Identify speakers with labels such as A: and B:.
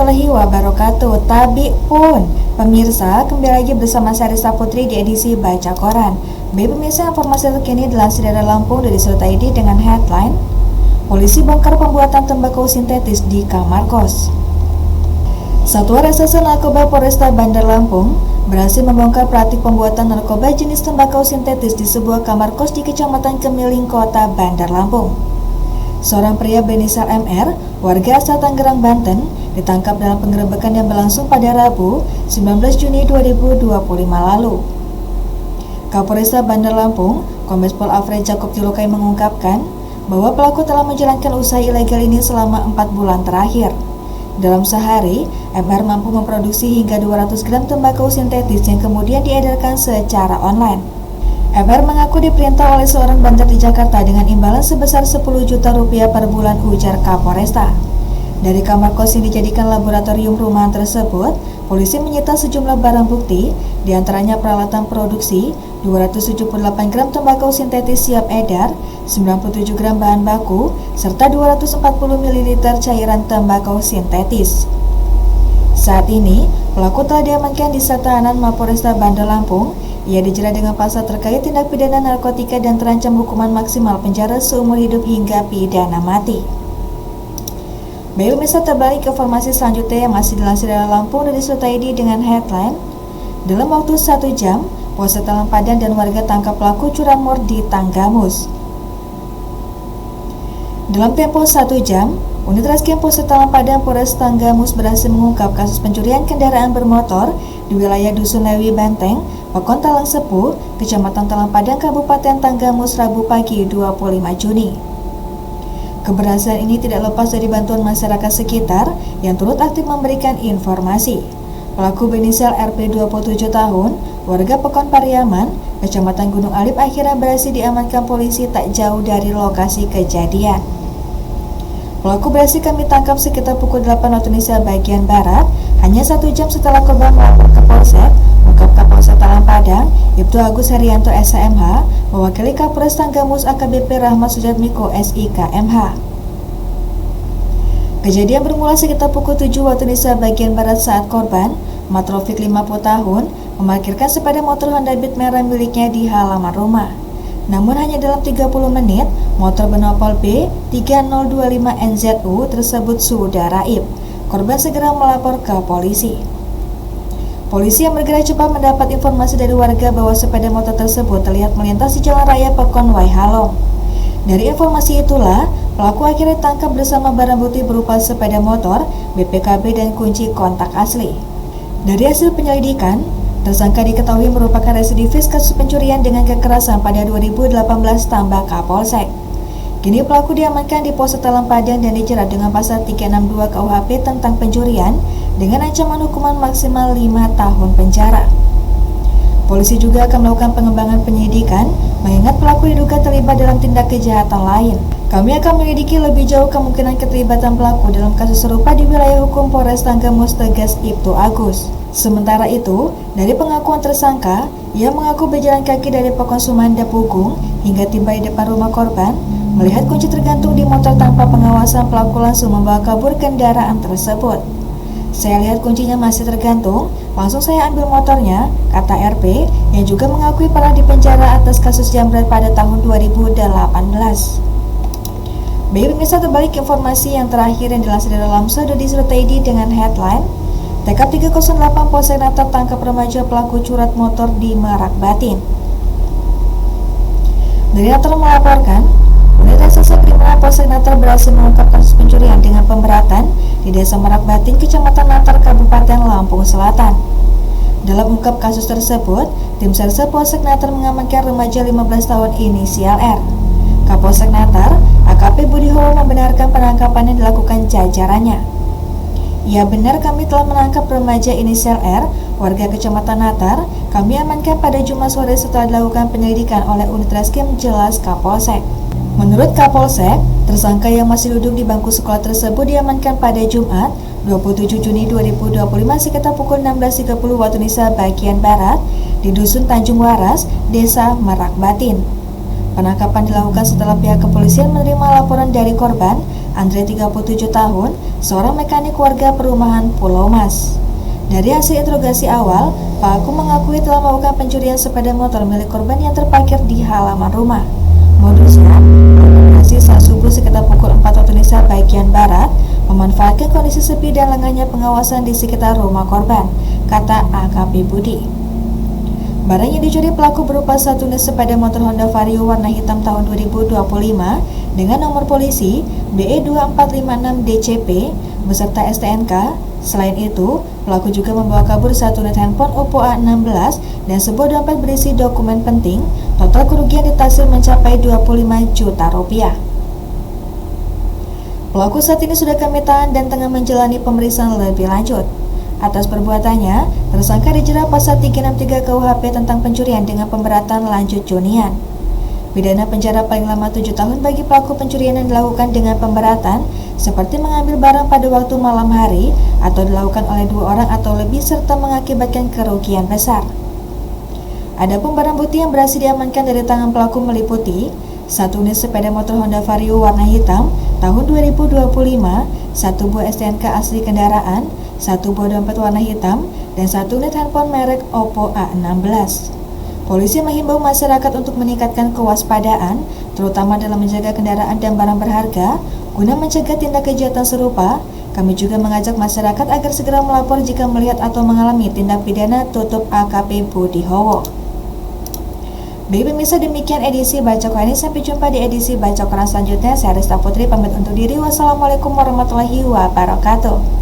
A: warahmatullahi wabarakatuh. Tabi pun pemirsa, kembali lagi bersama saya Risa Putri di edisi Baca Koran. Baik pemirsa, informasi terkini dilansir dari Lampung dari Sudut ID dengan headline Polisi bongkar pembuatan tembakau sintetis di kamar kos. Satuan Reserse Narkoba Polresta Bandar Lampung berhasil membongkar praktik pembuatan narkoba jenis tembakau sintetis di sebuah kamar kos di Kecamatan Kemiling, Kota Bandar Lampung. Seorang pria berinisial MR, warga asal Tangerang, Banten, ditangkap dalam penggerebekan yang berlangsung pada Rabu, 19 Juni 2025 lalu. Kapolresta Bandar Lampung, Kombes Pol Alfred Jakob Tilokai mengungkapkan bahwa pelaku telah menjalankan usaha ilegal ini selama 4 bulan terakhir. Dalam sehari, MR mampu memproduksi hingga 200 gram tembakau sintetis yang kemudian diedarkan secara online. MR mengaku diperintah oleh seorang bandar di Jakarta dengan imbalan sebesar 10 juta rupiah per bulan, ujar Kapolresta. Dari kamar kos yang dijadikan laboratorium rumahan tersebut, polisi menyita sejumlah barang bukti, diantaranya peralatan produksi, 278 gram tembakau sintetis siap edar, 97 gram bahan baku, serta 240 ml cairan tembakau sintetis. Saat ini, pelaku telah diamankan di Sel Tahanan Mapolresta Bandar Lampung. Ia dijerat dengan pasal terkait tindak pidana narkotika dan terancam hukuman maksimal penjara seumur hidup hingga pidana mati. Baik pemirsa, terbalik ke informasi selanjutnya yang masih dilansir dari Lampung dari Sudut ID dengan headline dalam waktu 1 jam, Polsek Talang Padang dan warga tangkap pelaku curanmor di Tanggamus. Dalam tempo 1 jam, unit Reskrim Polsek Talang Padang Polres Tanggamus berhasil mengungkap kasus pencurian kendaraan bermotor di wilayah Dusun Lewi Benteng, Pekon Talang Sepu, Kecamatan Talang Padang, Kabupaten Tanggamus, Rabu pagi 25 Juni. Keberhasilan ini tidak lepas dari bantuan masyarakat sekitar yang turut aktif memberikan informasi. Pelaku berinisial RP 27 tahun, warga Pekon Pariaman, Kecamatan Gunung Alip akhirnya berhasil diamankan polisi tak jauh dari lokasi kejadian. Pelaku berhasil kami tangkap sekitar pukul 8 waktu Indonesia bagian Barat, hanya 1 jam setelah korban melapor ke Polsek. Ungkap Kapolsek Talang Padang, Ibtu Agus Herianto SMH, mewakili Kapolres Tanggamus AKBP Rahmat Sujatmiko SIK MH. Kejadian bermula sekitar pukul 7 waktu Indonesia bagian Barat saat korban, Matrofik 50 tahun, memarkirkan sepeda motor Honda Beat merah miliknya di halaman rumah. Namun hanya dalam 30 menit, motor bernomor B3025NZU tersebut sudah raib. Korban segera melapor ke polisi. Polisi yang bergerak cepat mendapat informasi dari warga bahwa sepeda motor tersebut terlihat melintas di jalan raya Pekon Waihalong. Dari informasi itulah, pelaku akhirnya ditangkap bersama barang bukti berupa sepeda motor, BPKB dan kunci kontak asli. Dari hasil penyelidikan, tersangka diketahui merupakan residivis kasus pencurian dengan kekerasan pada 2018 tambah Kapolsek. Kini pelaku diamankan di Polsek Talang Padang dan dijerat dengan pasal 362 KUHP tentang pencurian dengan ancaman hukuman maksimal 5 tahun penjara. Polisi juga akan melakukan pengembangan penyidikan mengingat pelaku diduga terlibat dalam tindak kejahatan lain. Kami akan menyelidiki lebih jauh kemungkinan keterlibatan pelaku dalam kasus serupa di wilayah hukum Polres Tanggamus, tegas Ibtu Agus. Sementara itu, dari pengakuan tersangka, ia mengaku berjalan kaki dari Pekon Sumanda Pugung hingga tiba di depan rumah korban. Melihat kunci tergantung di motor tanpa pengawasan, pelaku langsung membawa kabur kendaraan tersebut. Saya lihat kuncinya masih tergantung, langsung saya ambil motornya, kata RP yang juga mengakui pernah dipenjara atas kasus jambret pada tahun 2018. Baik pemirsa, terbalik informasi yang terakhir yang dilansir dari Lamso di Sudut ID dengan headline TK 308 Polsek Natar tangkap remaja pelaku curat motor di Merak Batin. Dari Natar melaporkan, unit Reserse Kriminal Polsek Natar berhasil mengungkap kasus pencurian dengan pemberatan di Desa Merak Batin, Kecamatan Natar, Kabupaten Lampung Selatan. Dalam ungkap kasus tersebut, tim Serse Polsek Natar mengamankan remaja 15 tahun inisial R. Kapolsek Natar, AKP Budihowo membenarkan penangkapan yang dilakukan jajarannya. Ya benar, kami telah menangkap remaja inisial R, warga Kecamatan Natar. Kami amankan pada Jumat sore setelah dilakukan penyelidikan oleh unit Reskrim, jelas Kapolsek. Menurut Kapolsek, tersangka yang masih duduk di bangku sekolah tersebut diamankan pada Jumat 27 Juni 2025 sekitar pukul 16.30 waktu Indonesia bagian Barat di Dusun Tanjung Waras, Desa Merak Batin. Penangkapan dilakukan setelah pihak kepolisian menerima laporan dari korban Andre 37 tahun, seorang mekanik warga perumahan Pulau Mas. Dari hasil interogasi awal, pelaku mengakui telah melakukan pencurian sepeda motor milik korban yang terparkir di halaman rumah. Modusnya, lokasi saat subuh sekitar pukul 4 waktu Indonesia bagian Barat, memanfaatkan kondisi sepi dan lengahnya pengawasan di sekitar rumah korban, kata AKP Budi. Barang yang dicuri pelaku berupa satu unit sepeda motor Honda Vario warna hitam tahun 2025 dengan nomor polisi BE2456DCP beserta STNK. Selain itu, pelaku juga membawa kabur satu unit handphone Oppo A16 dan sebuah dompet berisi dokumen penting. Total kerugian ditaksir mencapai 25 juta rupiah. Pelaku saat ini sudah kami tahan dan tengah menjalani pemeriksaan lebih lanjut. Atas perbuatannya, tersangka dijerat pasal 363 KUHP tentang pencurian dengan pemberatan lanjut hunian. Pidana penjara paling lama 7 tahun bagi pelaku pencurian yang dilakukan dengan pemberatan, seperti mengambil barang pada waktu malam hari atau dilakukan oleh 2 orang atau lebih serta mengakibatkan kerugian besar. Adapun barang bukti yang berhasil diamankan dari tangan pelaku meliputi satu unit sepeda motor Honda Vario warna hitam tahun 2025, satu buah STNK asli kendaraan, satu buah dompet warna hitam, dan satu unit handphone merek Oppo A16. Polisi menghimbau masyarakat untuk meningkatkan kewaspadaan, terutama dalam menjaga kendaraan dan barang berharga, guna mencegah tindak kejahatan serupa. Kami juga mengajak masyarakat agar segera melapor jika melihat atau mengalami tindak pidana, tutup AKP Budi Howo. Baik pemirsa, demikian edisi Baca Koran ini. Sampai jumpa di edisi Baca Koran selanjutnya. Saya Rista Putri pamit untuk diri. Wassalamualaikum warahmatullahi wabarakatuh.